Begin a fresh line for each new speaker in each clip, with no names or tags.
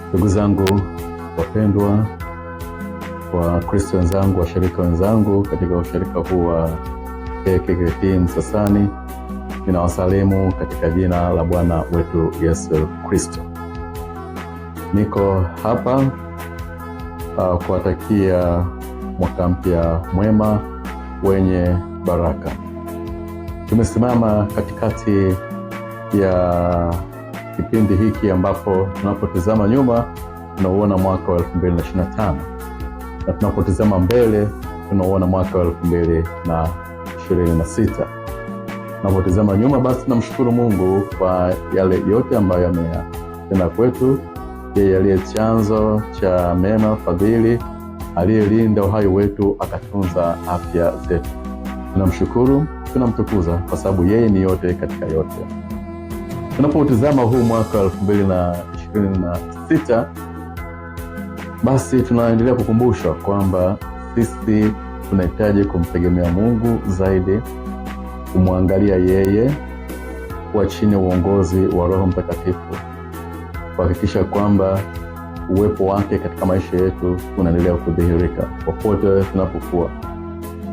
Ndugu zangu wapendwa, wa Kristo wenzangu, washirika wenzangu katika ushirika huu wa KKKT Msasani, ninawasalimu katika jina la Bwana wetu Yesu Kristo. Niko hapa kuwatakia mwaka mpya mwema wenye baraka. Tumesimama katikati ya kipindi hiki ambapo tunapotazama nyuma tunauona mwaka wa 2025 na tunapotazama mbele tunauona mwaka wa 2026. Tunapotazama nyuma, basi tunamshukuru Mungu kwa yale yote ambayo ameyatenda kwetu, yeye aliye chanzo cha mema, fadhili, aliyelinda uhai wetu, akatunza afya zetu. Tunamshukuru, tunamtukuza kwa sababu yeye ni yote katika yote. Tunapotazama huu mwaka 2026, basi tunaendelea kukumbushwa kwamba sisi tunahitaji kumtegemea Mungu zaidi, kumwangalia yeye, kuwa chini ya uongozi wa Roho Mtakatifu, kuhakikisha kwamba uwepo wake katika maisha yetu unaendelea kudhihirika popote tunapokuwa.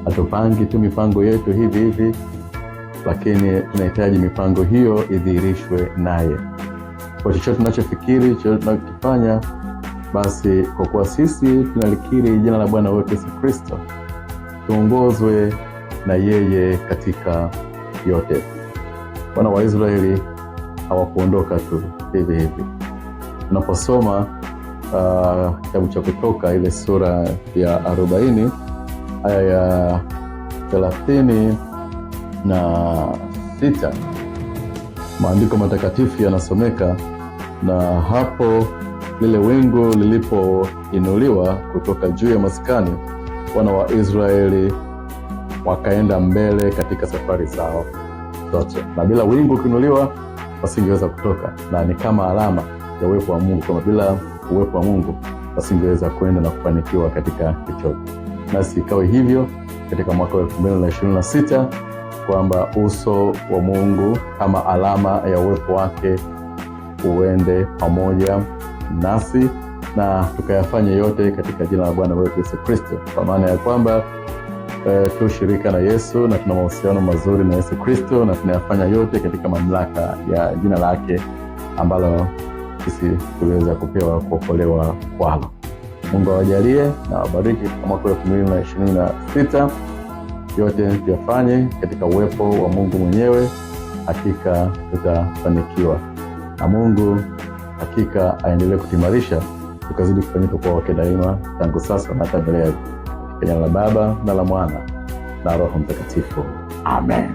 Hatupangi tu mipango yetu hivi hivi, lakini tunahitaji mipango hiyo idhihirishwe naye. Kwa chochote tunachofikiri, chochote tunachofanya, basi kwa kuwa sisi tunalikiri jina la Bwana wetu Yesu Kristo, tuongozwe na yeye katika yote. Wana wa Israeli hawakuondoka tu hivi hivi. Tunaposoma kitabu cha Kutoka ile sura ya 40 aya ya 36, maandiko matakatifu yanasomeka, na hapo lile wingu lilipoinuliwa kutoka juu ya maskani, wana wa Israeli wakaenda mbele katika safari zao zote, na bila wingu kuinuliwa wasingeweza kutoka, na ni kama alama ya uwepo wa Mungu, kama bila uwepo wa Mungu wasingeweza kwenda na kufanikiwa katika chochote. Nasi ikawe hivyo katika mwaka wa 2026, kwamba uso wa Mungu kama alama ya uwepo wake uende pamoja nasi, na tukayafanya yote katika jina la Bwana wetu Yesu Kristo, kwa maana ya kwamba tu shirika na Yesu na tuna mahusiano mazuri na Yesu Kristo, na tunayafanya yote katika mamlaka ya jina lake ambalo sisi tuweza kupewa kuokolewa kwalo. Mungu awajalie na wabariki kwa mwaka 2026. Yote tuyafanye katika uwepo wa Mungu mwenyewe, hakika tutafanikiwa, na Mungu hakika aendelee kutuimarisha, tukazidi kufanyika kwa wake daima, tangu sasa na hata milele. Kwa jina la Baba na la Mwana na Roho Mtakatifu. Amen.